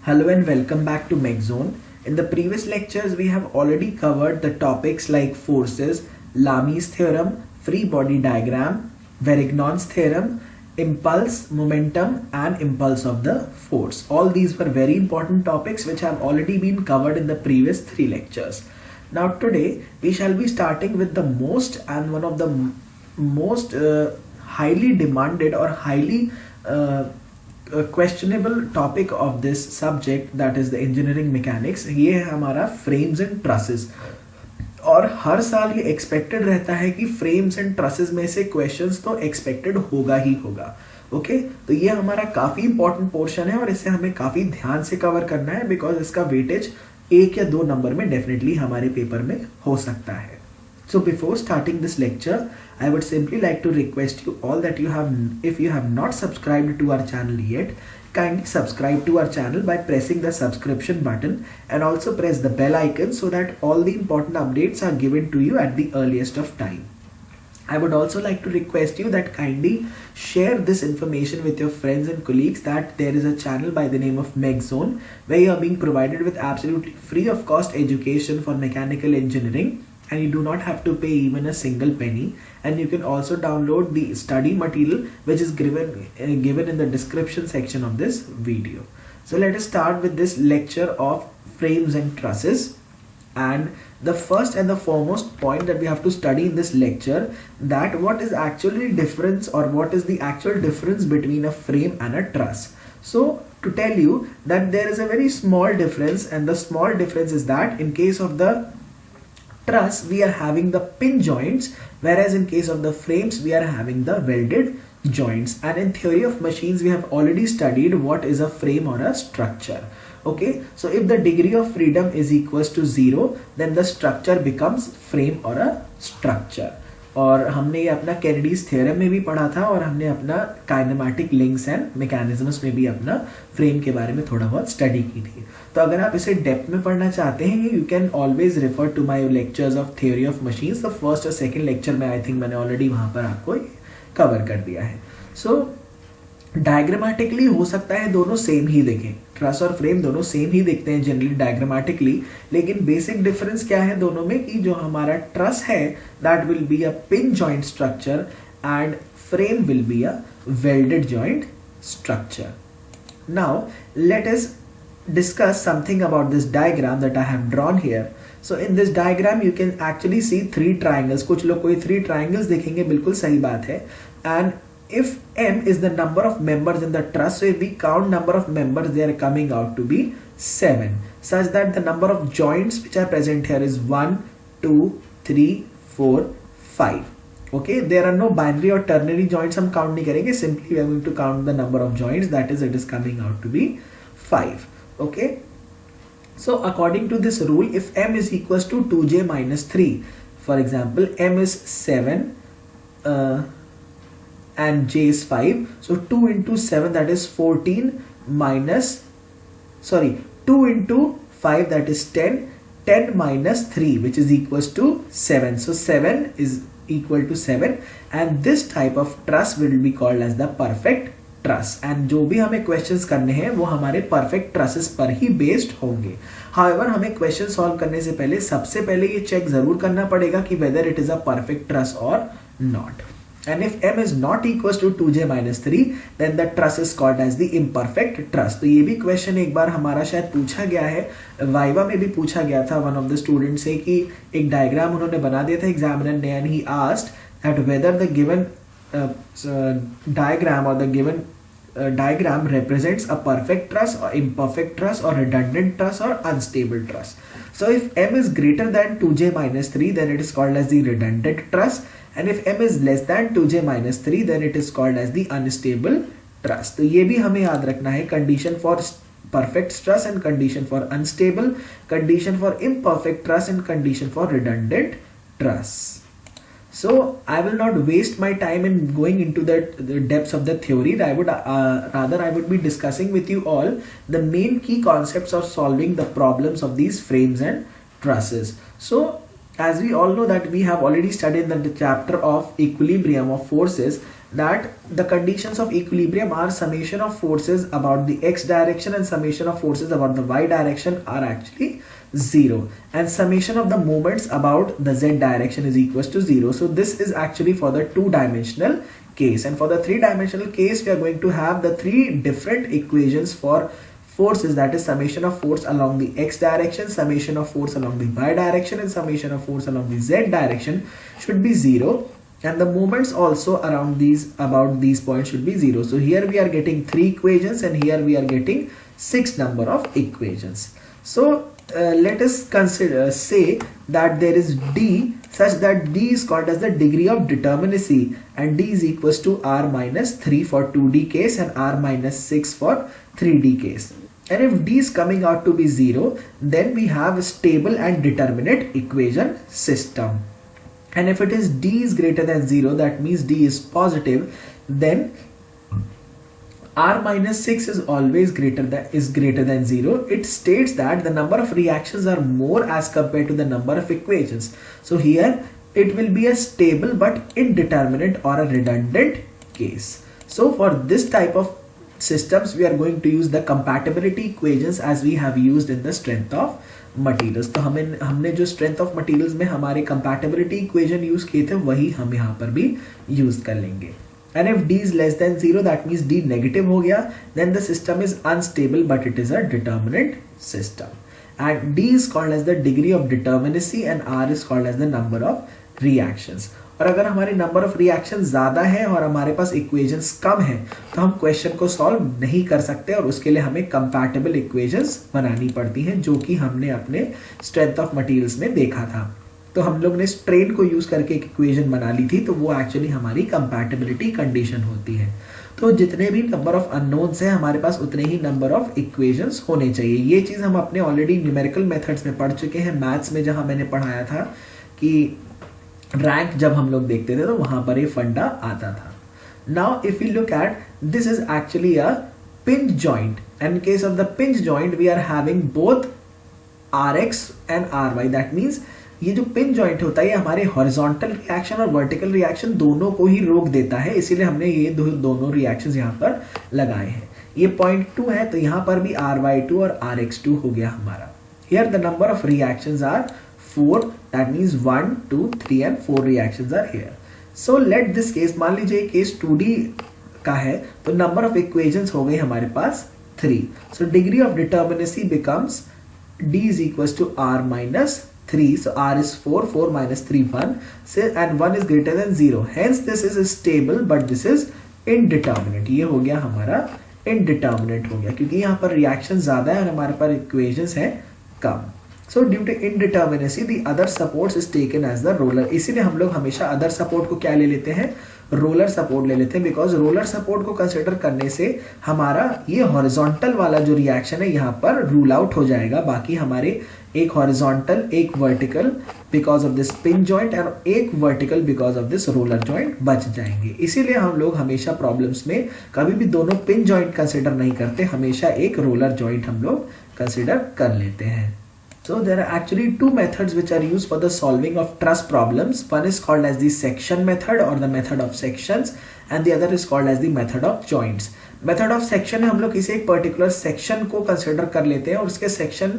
Hello and welcome back to MechZone. In the previous lectures, we have already covered the topics like forces, Lami's theorem, free body diagram, Varignon's theorem, impulse, momentum, and impulse of the force. All these were very important topics which have already been covered in the previous 3 lectures. Now today, we shall be starting with the most and one of the most highly demanded or highly questionable topic of this subject, that is the engineering mechanics. ये है हमारा frames and trusses, और हर साल ये expected रहता है कि frames and trusses में से questions तो expected होगा ही होगा. ओके तो ये हमारा काफ़ी important portion है और इसे हमें काफ़ी ध्यान से cover करना है, because इसका weightage 1 या 2 नंबर में definitely हमारे पेपर में हो सकता है. So before starting this lecture, I would simply like to request you all that if you have not subscribed to our channel yet, kindly subscribe to our channel by pressing the subscription button and also press the bell icon so that all the important updates are given to you at the earliest of time. I would also like to request you that kindly share this information with your friends and colleagues that there is a channel by the name of MechZone where you are being provided with absolutely free of cost education for mechanical engineering, and you do not have to pay even a single penny, and you can also download the study material which is given in the description section of this video. So let us start with this lecture of frames and trusses. And the first and the foremost point that we have to study in this lecture, that what is actually difference, or what is the actual difference between a frame and a truss. So to tell you that there is a very small difference, and the small difference is that in case of the truss we are having the pin joints, whereas in case of the frames we are having the welded joints. And in theory of machines we have already studied what is a frame or a structure. Okay, so if the degree of freedom is equals to 0, then the structure becomes frame or a structure. और हमने ये अपना कैनेडीज theorem में भी पढ़ा था, और हमने अपना काइनेमैटिक लिंक्स एंड मैकेनिज्म्स में भी अपना फ्रेम के बारे में थोड़ा बहुत स्टडी की थी. तो अगर आप इसे डेप्थ में पढ़ना चाहते हैं, you can always refer to my lectures of theory of machines. The first और सेकंड लेक्चर में आई थिंक मैंने ऑलरेडी वहाँ पर आपको कवर कर दिया है. सो डायग्रामेटिकली हो सकता है दोनों सेम ही देखें, ट्रस और फ्रेम दोनों सेम ही दिखते हैं जनरली डायग्रामेटिकली, लेकिन बेसिक डिफरेंस क्या है दोनों में कि जो हमारा ट्रस है that will be a pin joint structure and frame will be a welded joint structure. Now let us discuss something about this diagram that I have drawn here. So in this diagram you can actually see 3 triangles. कुछ लोग कोई 3 triangles देखेंगे, बिल्कुल सही बात है. And if M is the number of members in the truss, so if we count number of members, they are coming out to be 7, such that the number of joints which are present here is 1, 2, 3, 4, 5. Okay, there are no binary or ternary joints हम count नहीं करेंगे, simply we are going to count the number of joints, that is it is coming out to be 5. Okay, so according to this rule, if M is equals to 2j minus 3, for example M is 7 and j is 5, so 2 into 7 that is 14 minus 2 into 5 that is 10, 10 minus 3 which is equals to 7, so 7 is equal to 7, and this type of truss will be called as the perfect truss. And जो भी हमें questions करने हैं वो हमारे perfect trusses पर ही based होंगे. However हमें क्वेश्चन सॉल्व करने से पहले सबसे पहले ये चेक जरूर करना पड़ेगा कि whether it is a perfect truss और not. And if M is not equals to 2j minus 3, then the truss is called as the imperfect truss. तो ये भी क्वेश्चन एक बार हमारा शायद पूछा गया है, वाइवा में भी पूछा गया था वन ऑफ द स्टूडेंट से, कि एक डायग्राम उन्होंने बना दिया था एग्जामिनर ने, and he asked that whether the given diagram or the given diagram represents a perfect truss or imperfect truss or redundant truss or unstable truss. So if M is greater than 2j minus 3, then it is called as the redundant truss, and if M is less than 2j minus 3, then it is called as the unstable truss. तो ये भी हमें याद रखना है, condition for perfect truss and condition for unstable, condition for imperfect truss and condition for redundant truss. So I will not waste my time in going into the depths of the theory. I would be discussing with you all the main key concepts of solving the problems of these frames and trusses. So as we all know that we have already studied the chapter of equilibrium of forces, that the conditions of equilibrium are summation of forces about the x direction and summation of forces about the y direction are actually 0, and summation of the moments about the z direction is equals to 0. So this is actually for the 2-dimensional case, and for the 3-dimensional case we are going to have the 3 different equations for forces, that is summation of force along the x direction, summation of force along the y direction, and summation of force along the z direction should be 0, and the moments also around these about these points should be 0. So here we are getting 3 equations and here we are getting 6 number of equations. So let us consider, say that there is d such that d is called as the degree of determinacy, and d is equals to r minus 3 for 2d case and r minus 6 for 3d case. And if d is coming out to be 0, then we have a stable and determinate equation system. And if it is d is greater than 0, that means d is positive, then r minus 6 is always greater than 0. It states that the number of reactions are more as compared to the number of equations. So here it will be a stable but indeterminate or a redundant case. So for this type of systems we are going to use the compatibility equations as we have used in the strength of materials. तो हमने जो strength of materials में हमारे compatibility equation use किए थे वही हम यहाँ पर भी use कर लेंगे. And if d is less than 0, that means d negative हो गया, then the system is unstable but it is a determinate system. And d is called as the degree of determinacy and r is called as the number of reactions. और अगर हमारे number of reaction ज्यादा है और हमारे पास equations कम है तो हम क्वेश्चन को सॉल्व नहीं कर सकते, और उसके लिए हमें कंपैटिबल इक्वेशंस बनानी पड़ती हैं, जो कि हमने अपने स्ट्रेंथ ऑफ मटेरियल्स में देखा था. तो हम लोग ने स्ट्रेन को यूज करके एक इक्वेशन बना ली थी, तो वो एक्चुअली हमारी कंपैटिबिलिटी कंडीशन होती है. तो जितने भी नंबर ऑफ अननोन्स हैं हमारे पास उतने ही नंबर ऑफ इक्वेशंस होने चाहिए. ये चीज हम अपने ऑलरेडी न्यूमेरिकल मेथड्स में पढ़ चुके हैं. मैथ्स में जहां मैंने पढ़ाया था कि रैंक जब हम लोग देखते थे तो वहां पर ये फंडा आता था. Now if you look at this is actually a pinch joint, and in case of the pinch joint we are having both Rx and Ry. That means ये जो पिन जॉइंट होता है ये हमारे हॉरिजॉन्टल रिएक्शन और vertical reaction दोनों को ही रोक देता है, इसीलिए हमने ये दोनों रिएक्शंस यहाँ पर लगाए हैं. ये पॉइंट 2 है तो यहाँ पर भी Ry2 और Rx2 हो गया हमारा. Here the number of reactions are 4, that means 1, 2, 3 and 4 reactions are here. So let this case, मान लीजिए केस 2D का है तो नंबर ऑफ इक्वेशंस हो गई हमारे पास 3. So degree of determinacy becomes d is equals to r minus 3. So r is 4, 4 minus 3 1, so and 1 is greater than 0. Hence this is stable but this is indeterminate. ये हो गया हमारा indeterminate हो गया क्योंकि यहाँ पर रिएक्शन ज्यादा है और हमारे पास इक्वेशंस है कम. So due to indeterminacy the other supports is taken as the roller. इसीलिए हम लोग हमेशा अदर सपोर्ट को क्या ले लेते हैं, रोलर सपोर्ट ले लेते हैं, बिकॉज रोलर सपोर्ट को कंसिडर करने से हमारा ये हॉरिजॉन्टल वाला जो रिएक्शन है यहाँ पर रूल आउट हो जाएगा. बाकी हमारे एक हॉरिजॉन्टल एक vertical because of this pin joint and एक vertical because of this roller joint बच जाएंगे. इसीलिए हम लोग हमेशा प्रॉब्लम्स में कभी भी दोनों पिन जॉइंट कंसिडर नहीं करते, हमेशा एक रोलर जॉइंट हम लोग कंसिडर कर लेते हैं. So there are actually 2 methods which are used for the solving of truss problems. One is called as the section method or the method of sections, and the other is called as the method of joints. Method of section है हम लोग किसी एक particular section को consider कर लेते हैं और उसके सेक्शन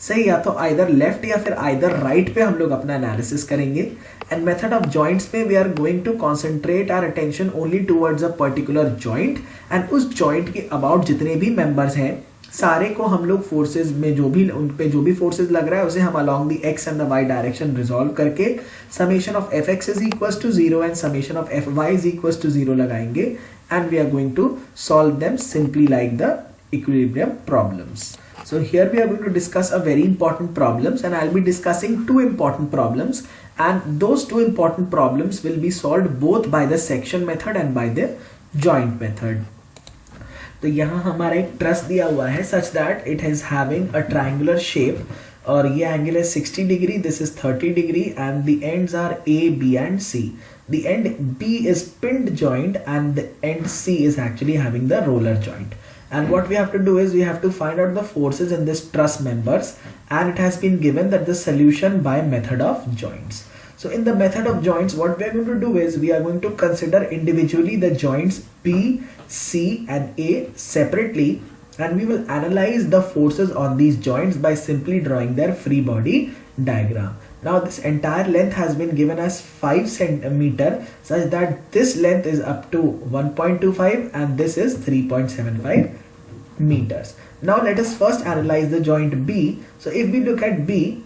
से या तो आइदर लेफ्ट या फिर आइदर राइट पे हम लोग अपना एनालिसिस करेंगे. एंड मेथड ऑफ जॉइंट्स में we are going to concentrate our attention only towards a particular joint, and उस जॉइंट के अबाउट जितने भी मेंबर्स हैं सारे को हम लोग फोर्सेज में जो भी उन पे जो भी फोर्सेज लग रहा है उसे हम along the X and the Y direction resolve करके summation of F X is equals to 0 and summation of F Y is equals to 0 लगाएंगे, and we are going to solve them simply like the equilibrium problems. So here we are going to discuss a very important problems, and I'll be discussing 2 important problems, and those 2 important problems will be solved both by the section method and by the joint method. तो यहाँ हमारा एक truss दिया हुआ है such that it is having a triangular shape, और ये angle है 60 degree, this is 30 degree, and the ends are A, B and C. The end B is pinned joint and the end C is actually having the roller joint. And what we have to do is we have to find out the forces in this truss members, and it has been given that the solution by method of joints. So in the method of joints, what we are going to do is we are going to consider individually the joints B, C and A separately, and we will analyze the forces on these joints by simply drawing their free body diagram. Now this entire length has been given as 5 centimeter, such that this length is up to 1.25 and this is 3.75 meters. Now let us first analyze the joint B. So if we look at B,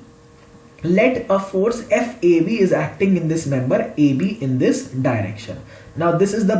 let a force FAB is acting in this member AB in this direction. Now this is the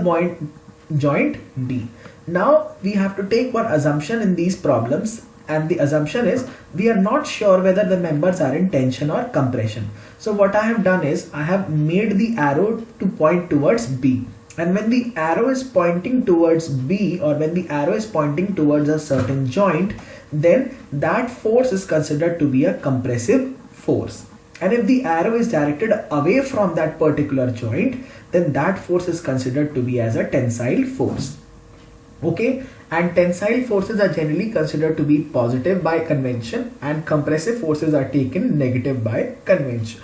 joint B. Now we have to take one assumption in these problems, and the assumption is we are not sure whether the members are in tension or compression. So what I have done is I have made the arrow to point towards B, and when the arrow is pointing towards B, or when the arrow is pointing towards a certain joint, then that force is considered to be a compressive force. And if the arrow is directed away from that particular joint, then that force is considered to be as a tensile force. Okay, and tensile forces are generally considered to be positive by convention, and compressive forces are taken negative by convention.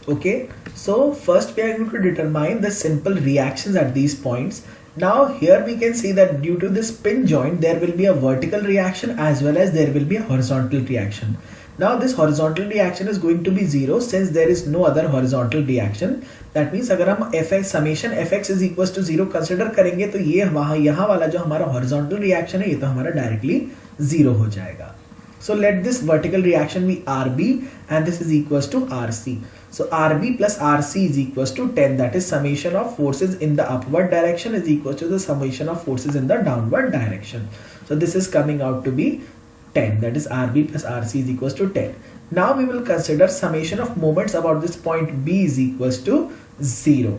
Okay, so first we are going to determine the simple reactions at these points. Now here we can see that due to this pin joint, there will be a vertical reaction as well as there will be a horizontal reaction. Now this horizontal reaction is going to be 0 since there is no other horizontal reaction. That means अगर हम fx summation fx is equals to 0 consider करेंगे, तो ये वहाँ यहाँ वाला जो हमारा horizontal reaction है ये तो हमारा directly 0 हो जाएगा. So let this vertical reaction be RB and this is equals to RC. So RB plus RC is equals to 10, that is summation of forces in the upward direction is equals to the summation of forces in the downward direction. So this is coming out to be 10, that is RB plus RC is equals to 10. Now we will consider summation of moments about this point B is equals to 0.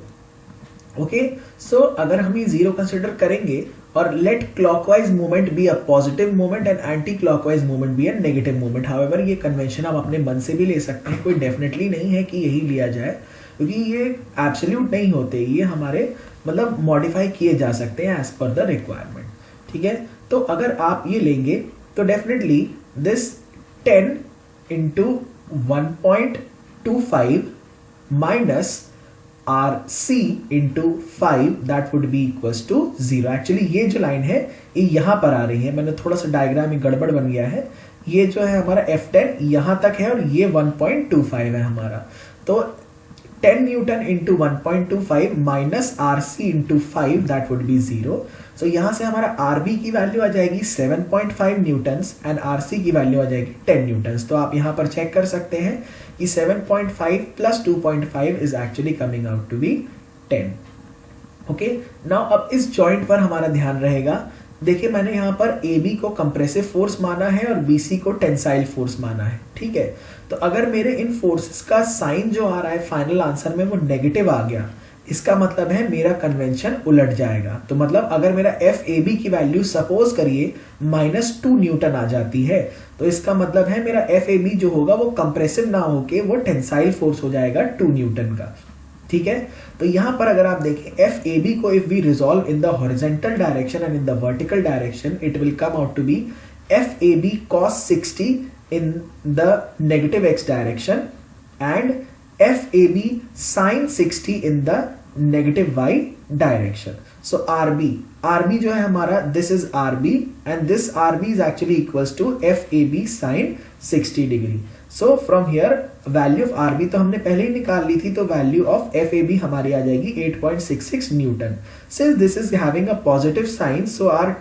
Okay, so अगर हम ये 0 consider करेंगे और let clockwise movement be a positive movement and anti-clockwise movement be a negative movement. However, ये convention आप अपने मन से भी ले सकते हैं, कोई definitely नहीं है कि यही लिया जाए, क्योंकि ये absolute नहीं होते, ये हमारे मतलब modify किए जा सकते हैं as per the requirement. ठीक है, तो अगर आप ये लेंगे तो definitely this 10 into 1.25 minus RC into 5 that would be equals to 0. Actually ये जो लाइन है ये यहाँ पर आ रही है, मैंने थोड़ा सा डायग्राम में गड़बड़ बन गया है. ये जो है हमारा F10 यहाँ तक है और ये 1.25 है हमारा. तो 10 Newton into 1.25 minus RC into 5 that would be 0. So यहाँ से हमारा RB की वैल्यू आ जाएगी 7.5 न्यूटन्स एंड RC की वैल्यू आ जाएगी 10 न्यूटन्स. तो आप यहाँ पर चेक कर सकते हैं कि 7.5 plus 2.5 is actually coming out to be 10. Okay, now अब इस जॉइंट पर हमारा ध्यान रहेगा. देखिए मैंने यहाँ पर AB को कंप्रेसिव फोर्स माना है और BC को टेंसाइल फोर्स माना है. ठीक है, तो अगर मेरे इन फोर्सेस का साइन जो आ रहा है फाइनल आंसर में वो नेगेटिव आ गया, इसका मतलब है मेरा कन्वेंशन उलट जाएगा. तो मतलब अगर मेरा FAB की वैल्यू सपोज करिए -2 न्यूटन आ जाती है, तो इसका मतलब है मेरा FAB जो होगा वो कंप्रेसिव ना होके वो टेंसाइल फोर्स हो जाएगा 2 न्यूटन का. ठीक है, तो यहां पर अगर आप देखें FAB को if we resolve in the horizontal direction and in the vertical direction, it will come out to be FAB cos 60 in the negative x direction and FAB sin 60 in the negative y direction. So RB जो है हमारा this is RB and this RB is actually equals to FAB sin 60 degree. So from here value of RB तो हमने पहले ही निकाल ली थी, तो value of FAB हमारी आ जाएगी 8.66 Newton. Since this is having a positive sign, so our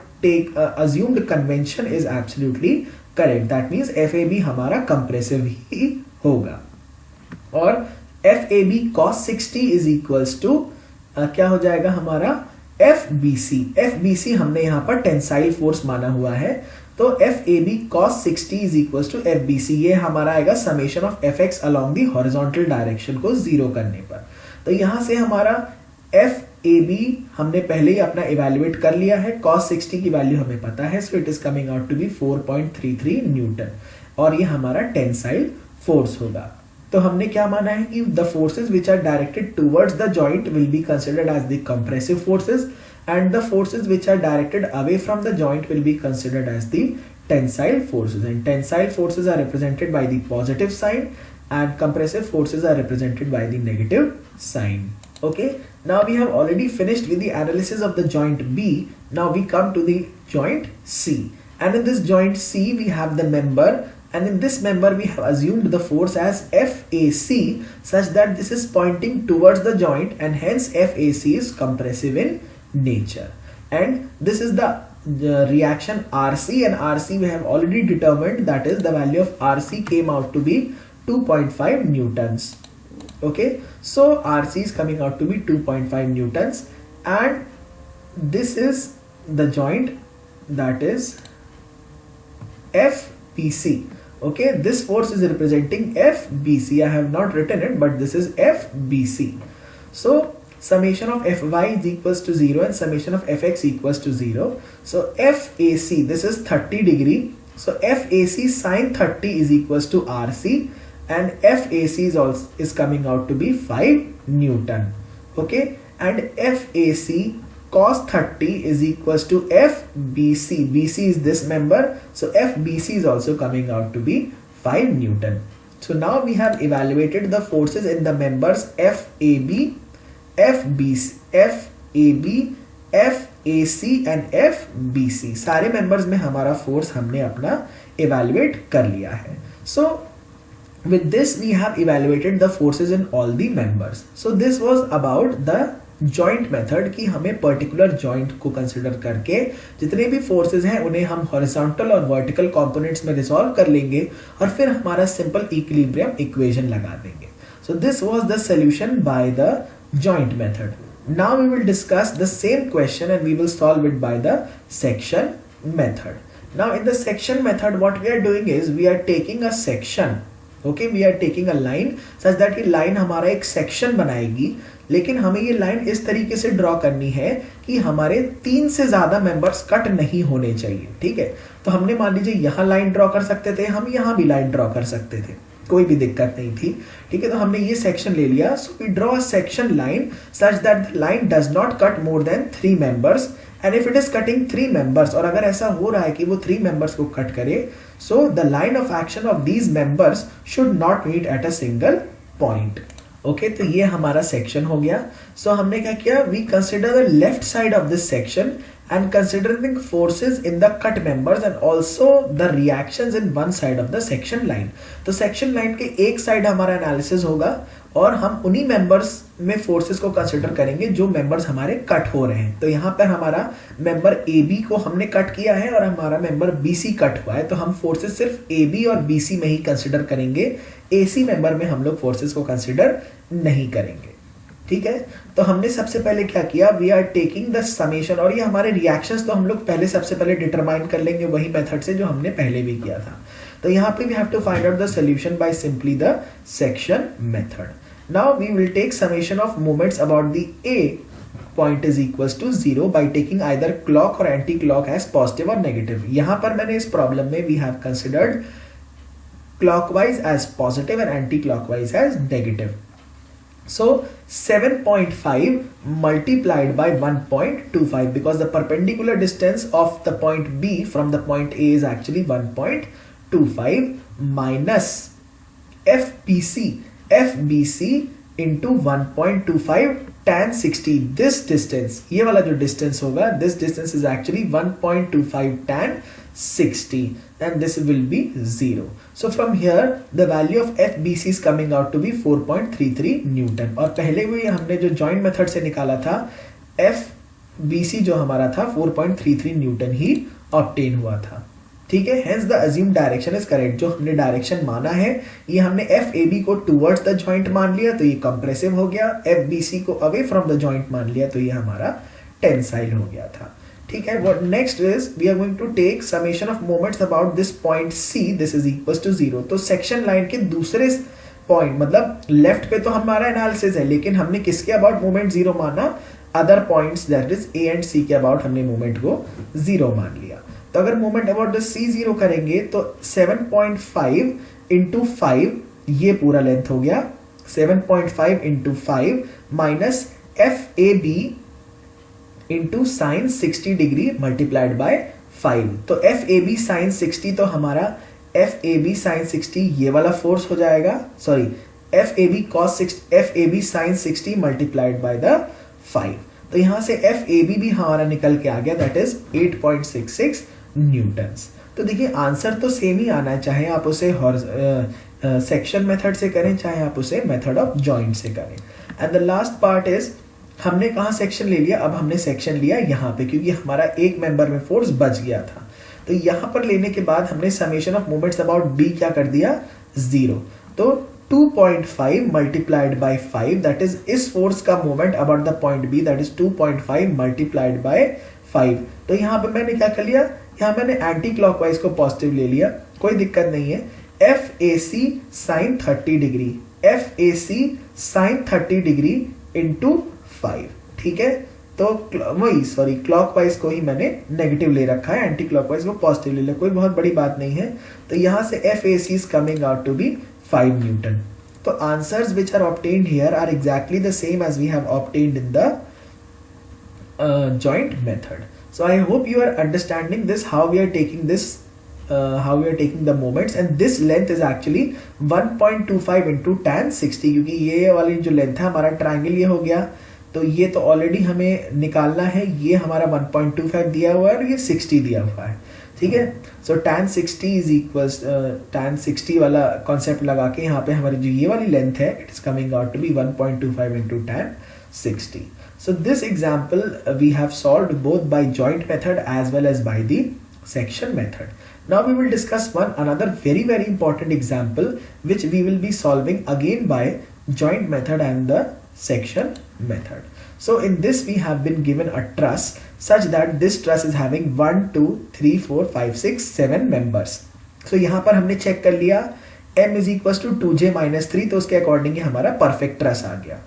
assumed convention is absolutely correct. That means FAB हमारा compressive ही होगा. और FAB cos 60 is equals to क्या हो जाएगा हमारा FBC हमने यहाँ पर टेंसाइल फोर्स माना हुआ है, तो FAB cos 60 is equals to FBC, ये हमारा आएगा summation of FX along the horizontal direction को 0 करने पर. तो यहाँ से हमारा FAB हमने पहले ही अपना इवेल्युएट कर लिया है, cos 60 की वैल्यू हमें पता है, so it is coming out to be 4.33 newton और ये हमारा टेंसाइल फोर्स होगा. तो हमने क्या माना है कि the forces which are directed towards the joint will be considered as the compressive forces and the forces which are directed away from the joint will be considered as the tensile forces, and tensile forces are represented by the positive sign and compressive forces are represented by the negative sign. Okay, now we have already finished with the analysis of the joint B. Now we come to the joint C, and in this joint C we have the member, and in this member we have assumed the force as FAC such that this is pointing towards the joint, and hence FAC is compressive in nature. And this is the reaction RC, and RC we have already determined, that is the value of RC came out to be 2.5 newtons. Okay, so RC is coming out to be 2.5 newtons, and this is the joint, that is FBC. Okay, this force is representing FBC. I have not written it, but this is FBC. So summation of Fy is equals to 0 and summation of Fx equals to 0. So FAC, this is 30 degree. So FAC sine 30 is equals to RC, and FAC is coming out to be 5 Newton. Okay, and FAC cos 30 is equals to FBC. BC is this member, so FBC is also coming out to be 5 Newton. So now we have evaluated the forces in the members FAB, FBC, FAB, FAC and FBC. सारे members में हमारा force हमने अपना evaluate कर लिया है. So with this we have evaluated the forces in all the members. So this was about the joint method की हमें पर्टिकुलर जॉइंट को कंसिडर करके जितने भी फोर्सेस हैं उन्हें हम हॉरिजॉन्टल और वर्टिकल कंपोनेंट्स में रिजॉल्व कर लेंगे और फिर हमारा सिंपल इक्विलिब्रियम इक्वेशन लगा देंगे. So this was the solution by the joint method. Now we will discuss the same question and we will solve it by the section method. Now in the section method what we are doing is we are taking a section. Okay, we are taking a line such that ये line हमारा एक section बनाएगी, लेकिन हमें ये line इस तरीके से ड्रॉ करनी है कि हमारे 3 से ज्यादा मेंबर्स कट नहीं होने चाहिए. ठीक है, तो हमने मान लीजिए यहाँ लाइन ड्रॉ कर सकते थे, हम यहाँ भी लाइन ड्रॉ कर सकते थे, कोई भी दिक्कत नहीं थी. ठीक है, तो हमने ये सेक्शन ले लिया. So we draw a section line such that the line does not cut more than 3 members, and if it is cutting 3 members, और अगर ऐसा हो रहा है कि वो 3 मेंबर्स को कट करे, so the line of action of these members should not meet at a single point. Okay, तो ये हमारा सेक्शन हो गया. सो हमने क्या किया, we consider the left side of this section and considering forces in the cut members and also the reactions in one side of the section line. तो section line के एक साइड हमारा एनालिसिस होगा और हम उन्हीं मेंबर्स में forces को कंसिडर करेंगे जो मेंबर्स हमारे कट हो रहे हैं. तो यहाँ पर हमारा मेंबर AB को हमने कट किया है और हमारा मेंबर BC कट हुआ है, तो हम फोर्सेस सिर्फ AB और BC में ही कंसिडर करेंगे. AC मेंबर में हम लोग फोर्सेस को कंसिडर नहीं करेंगे. ठीक है, तो हमने सबसे पहले क्या किया, we are taking the summation, और ये हमारे रिएक्शंस तो हम लोग पहले सबसे पहले डिटरमाइन कर लेंगे वही मेथड से जो हमने पहले भी किया था. तो यहाँ पे we have to find out the solution by simply the section method. Now we will take summation of moments about the A point is equals to 0 by taking either clock or anti-clock as positive or negative. यहाँ पर मैंने इस problem में we have considered clockwise as positive and anti-clockwise as negative. So 7.5 multiplied by 1.25, because the perpendicular distance of the point B from the point A is actually 1.25 minus FBC into 1.25 tan 60. This distance, ये वाला जो distance होगा, this distance is actually 1.25 tan 60, and this will be 0. So from here the value of FBC is coming out to be 4.33 Newton. और पहले भी हमने जो joint method से निकाला था, FBC जो हमारा था 4.33 Newton ही obtain हुआ था. ठीक है, hence the assumed direction is correct. जो हमने डायरेक्शन माना है, ये हमने FAB को towards the joint मान लिया तो ये compressive हो गया, FBC को away from the joint मान लिया तो ये हमारा tensile हो गया था. ठीक है, what next is we are going to take summation of moments about this point C. This is equals to 0. तो सेक्शन लाइन के दूसरे पॉइंट, मतलब लेफ्ट पे तो हमारा एनालिसिस है, लेकिन हमने किसके अबाउट मोमेंट 0 माना, other points that is A and C के अबाउट हमने मोमेंट को 0 मान लिया. तो अगर मोमेंट अबाउट द C 0 करेंगे तो 7.5 into 5 ये पूरा लेंथ हो गया, 7.5 into 5 minus FAB into sin 60 degree multiplied by 5. तो FAB sin 60 तो हमारा एफ ए बी साइन 60 ये वाला फोर्स हो जाएगा, sorry F A B cos 60 F A B sine 60 multiplied by the 5। तो यहाँ से एफ ए बी भी हमारा निकल के आ गया, दैट इज 8.66 न्यूटन्स। तो देखिए आंसर तो सेम ही आना है, चाहे आप उसे सेक्शन मेथड से करें चाहे आप उसे मेथड ऑफ जॉइंट से करें। And the last part is, हमने कहाँ सेक्शन ले लिया, अब हमने सेक्शन लिया यहाँ पे, क्योंकि हमारा एक मेंबर में फोर्स बच गया था। तो यहाँ पर लेने के बाद हमने summation of moments about B क्या कर दिया, 0। तो 2.5 मल्टीप्लाइड बाय 5, दैट इज इस फोर्स का moment about the point B, that is 2.5 multiplied by 5। तो यहाँ पे मैंने क्या कर लिया, यहाँ मैंने एंटी क्लॉकवाइज को पॉजिटिव ले लिया, कोई दिक्कत नहीं है। F A C sine 30 degree, F A C sine 30 degree into 5, ठीक है। तो वही सॉरी क्लॉकवाइज को ही मैंने नेगेटिव ले रखा है, एंटी क्लॉकवाइज को पॉजिटिव ले लिया, कोई बहुत बड़ी बात नहीं है। तो यहाँ से F A C is coming out to be 5 newton. तो answers which are obtained here are exactly the same as we have obtained in the joint method. So I hope you are understanding this, how we are taking this, how we are taking the moments, and this length is actually 1.25 into tan 60, क्योंकि ये वाली जो length है हमारा triangle ये हो गया, तो ये तो ऑलरेडी हमें निकालना है, ये हमारा 1.25 दिया हुआ है और ये 60 दिया हुआ है, ठीक है। सो tan 60 इज इक्वल्स tan 60 वाला कॉन्सेप्ट लगा के यहाँ पे हमारी जो ये वाली लेंथ है, it is coming out to be 1.25 into tan 60. So this example we have solved both by joint method as well as by the section method. Now we will discuss another very important example which we will be solving again by joint method and the section method. So in this we have been given a truss such that this truss is having 1 2 3 4 5 6 7 members. So यहाँ पर हमने check कर लिया m is equals to 2j minus 3, तो उसके according हमारा perfect truss आ गया।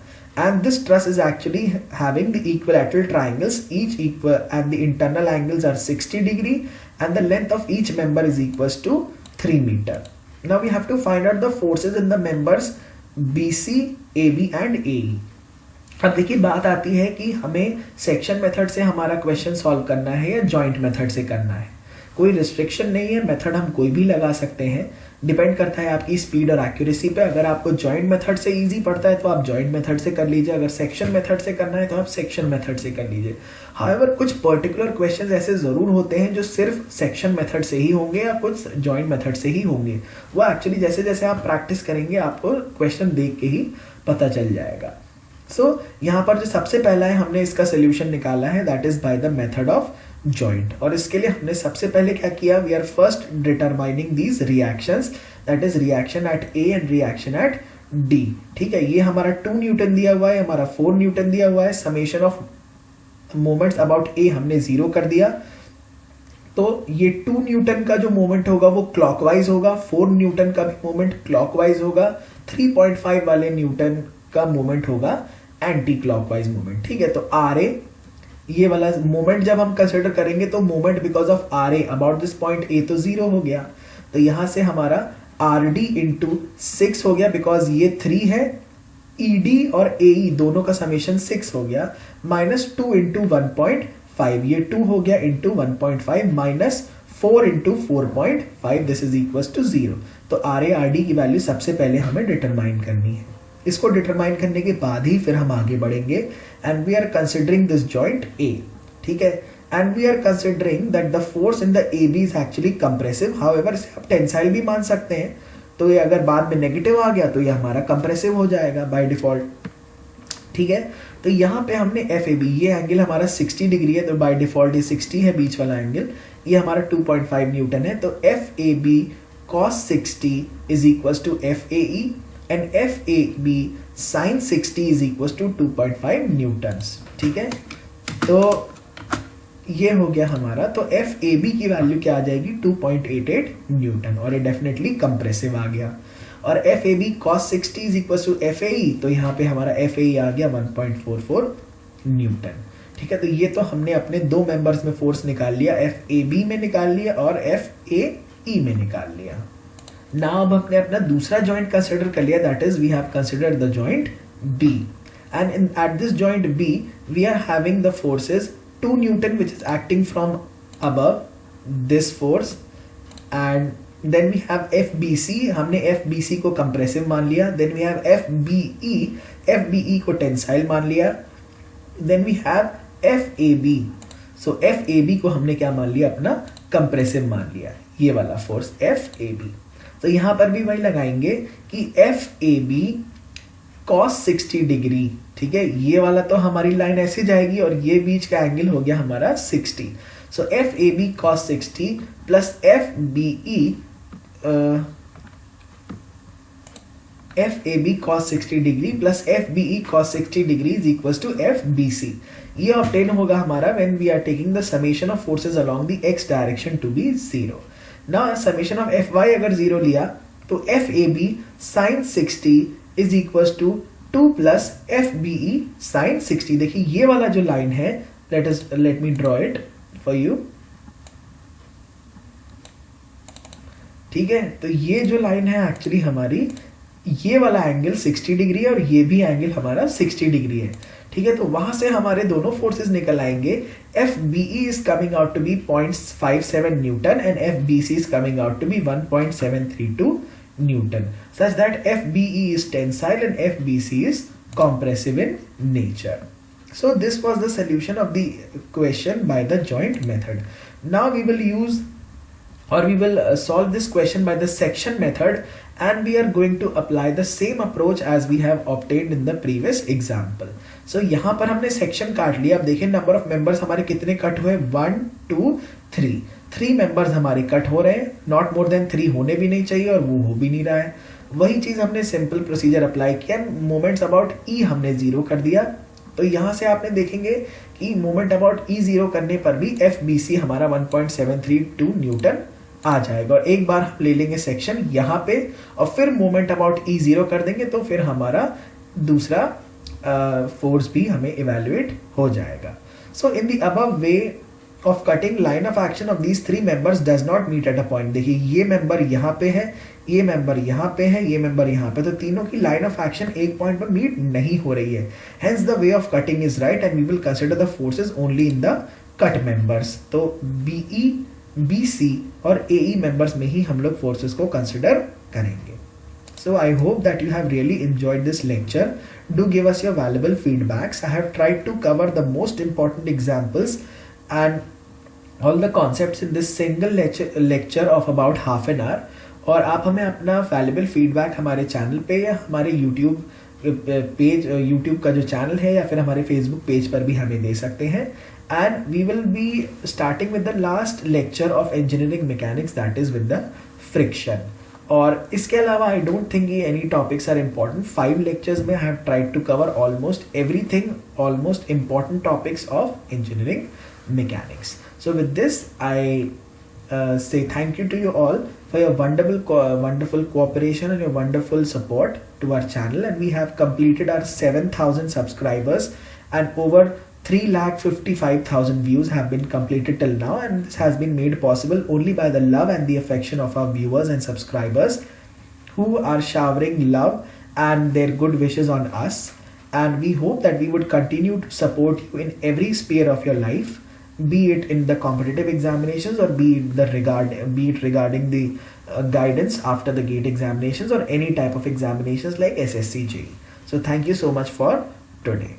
And this truss is actually having the equilateral triangles, each equal, and the internal angles are 60 degree, and the length of each member is equals to 3 meter. Now we have to find out the forces in the members BC, AB and AE. अब देखिए बात आती है कि हमें section method से हमारा question solve करना है या जॉइंट मेथड से करना है। कोई रिस्ट्रिक्शन नहीं है, मेथड हम कोई भी लगा सकते हैं, डिपेंड करता है आपकी स्पीड और एक्यूरेसी पे। अगर आपको जॉइंट मेथड से इजी पड़ता है तो आप जॉइंट मेथड से कर लीजिए, अगर सेक्शन मेथड से करना है तो आप सेक्शन मेथड से कर लीजिए। हाउएवर कुछ पर्टिकुलर क्वेश्चंस ऐसे जरूर होते हैं जो सिर्फ सेक्शन मेथड से ही होंगे या कुछ जॉइंट मेथड से ही होंगे। वो एक्चुअली जैसे जैसे आप प्रैक्टिस करेंगे आपको क्वेश्चन देख के ही पता चल जाएगा। सो यहाँ पर जो सबसे पहला है हमने इसका सोल्यूशन निकाला है, that is by the method of joint. और इसके लिए हमने सबसे पहले क्या किया, we are first determining these reactions, that is reaction at A and reaction at D. ठीक है, ये हमारा 2 न्यूटन दिया हुआ है, हमारा 4 न्यूटन दिया हुआ है। समेशन ऑफ मोमेंट्स अबाउट ए हमने 0 कर दिया, तो ये 2 न्यूटन का जो मोमेंट होगा वो क्लॉकवाइज होगा, 4 न्यूटन का भी मोमेंट क्लॉकवाइज होगा, 3.5 वाले न्यूटन का मोमेंट होगा एंटी क्लॉकवाइज मोमेंट। ठीक है, तो आर ए ये वाला मोमेंट जब हम कंसिडर करेंगे तो moment because of R A about this point A तो 0 हो गया, तो यहां से हमारा आर डी इंटू 6 हो गया बिकॉज ये 3 है, ई डी और ए ई दोनों का समेशन 6 हो गया, माइनस 2 इंटू 1.5, ये 2 हो गया into 1.5 minus 4 into 4.5, this is equal to 0। तो आर ए आर डी की वैल्यू सबसे पहले हमें डिटरमाइन करनी है। इसको डिटरमाइन करने के बाद ही फिर हम आगे बढ़ेंगे। And we are considering this joint A, ठीक है, and we are considering that the force in the A B is actually compressive. However इसे आप टेंसाइल भी मान सकते हैं, तो ये अगर बाद में नेगेटिव आ गया तो ये हमारा कंप्रेसिव हो जाएगा बाय डिफॉल्ट। ठीक है, तो यहाँ पे हमने एफ ए बी, ये एंगल हमारा 60 डिग्री है, तो बाय डिफॉल्ट ये 60 है बीच वाला एंगल, ये हमारा 2.5 न्यूटन है, तो F A B cos 60 is equal to F A E and FAB sin 60 is equals to 2.5 newtons. ठीक है, तो ये हो गया हमारा, तो FAB की वैल्यू क्या आ जाएगी 2.88 न्यूटन, और ये डेफिनेटली कंप्रेसिव आ गया। और FAB cos 60 is equals to FAE, तो यहाँ पे हमारा FAE आ गया 1.44 न्यूटन। ठीक है, तो ये तो हमने अपने 2 मेंबर्स में फोर्स निकाल लिया, FAB में निकाल लिया और FAE में निकाल लिया। नाउ अब हमने अपना दूसरा जॉइंट कंसिडर कर लिया, that is we have considered the joint B, and in at this joint B we are having the forces 2 newton which is acting from above this force, and then we have FBC, हमने FBC को compressive मान लिया. Then we have FBE, FBE को tensile मान लिया. Then we have FAB, so FAB को हमने क्या मान लिया, अपना कंप्रेसिव मान लिया, ये वाला फोर्स FAB. तो यहां पर भी वही लगाएंगे कि FAB cos 60 डिग्री, ठीक है, ये वाला तो हमारी लाइन ऐसे जाएगी और ये बीच का एंगल हो गया हमारा 60. सो FAB cos 60 plus FAB cos 60 degree plus FBE cos 60 degree is equal to FBC. ये ऑब्टेन होगा हमारा when we are taking the summation of forces along the x direction to be 0. ना समेशन ऑफ FY अगर 0 लिया तो FAB sin 60 is equal to 2 plus FBE sin 60. देखिए ये वाला जो लाइन है, let me draw it for you. ठीक है, तो ये जो लाइन है एक्चुअली हमारी, ये वाला एंगल 60 डिग्री है और ये भी एंगल हमारा 60 डिग्री है. ठीक है, तो वहां से हमारे दोनों फोर्सेस निकल आएंगे. FBE is coming out to be 0.57 newton and FBC is coming out to be 1.732 newton, such that FBE is tensile and FBC is compressive in nature. So this was the solution of the question by the joint method. Now we will use we will solve this question by the section method, and we are going to apply the same approach as we have obtained in the previous example. So यहाँ पर हमने section काट लिया. अब देखिए number of members हमारे कितने cut हुए, 1 2 3. 3 members हमारे कट हो रहे हैं, not more than 3 होने भी नहीं चाहिए और वो हो भी नहीं रहा है. वही चीज हमने सिंपल प्रोसीजर अप्लाई किया. मोमेंट्स अबाउट E हमने 0 कर दिया. तो यहाँ से आपने देखेंगे कि मोमेंट अबाउट E 0 करने पर भी FBC हमारा 1.732 न्यूटन आ जाएगा. और एक बार हम ले लेंगे सेक्शन यहाँ पे और फिर मोमेंट अबाउट E 0 कर देंगे तो फिर हमारा दूसरा फोर्स भी हमें इवेल्युएट हो जाएगा. So in the above way of cutting, line of action of these 3 members does not meet at a point. देखिए ये मेंबर यहाँ पे है, ये मेंबर यहाँ पे है, ये मेंबर यहाँ पे, तो तीनों की लाइन ऑफ एक्शन एक पॉइंट पर मीट नहीं हो रही है. Hence the way of cutting is right and we will consider the forces only in the cut members. तो BE, BC और AE मेंबर्स में ही हम लोग फोर्सेस को कंसिडर करेंगे. So I hope that you have really enjoyed this lecture. Do give us your valuable feedbacks. I have tried to cover the most important examples and all the concepts in this single lecture of about half an hour. और आप हमें अपना valuable feedback हमारे channel पे या हमारे YouTube page, YouTube का जो चैनल है या फिर हमारे Facebook पेज पर भी हमें दे सकते हैं. And we will be starting with the last lecture of engineering mechanics, that is with the friction. और इसके अलावा आई डोंट थिंक ये any topics are important. 5 lectures में I have tried to cover almost everything, almost important topics of engineering mechanics. So with this I say thank you to you all for your wonderful cooperation and your wonderful support to our channel. And we have completed our 7,000 subscribers and over 3,55,000 views have been completed till now, and this has been made possible only by the love and the affection of our viewers and subscribers who are showering love and their good wishes on us. And we hope that we would continue to support you in every sphere of your life, be it in the competitive examinations or be it regarding the guidance after the GATE examinations or any type of examinations like SSC JEE. So thank you so much for today.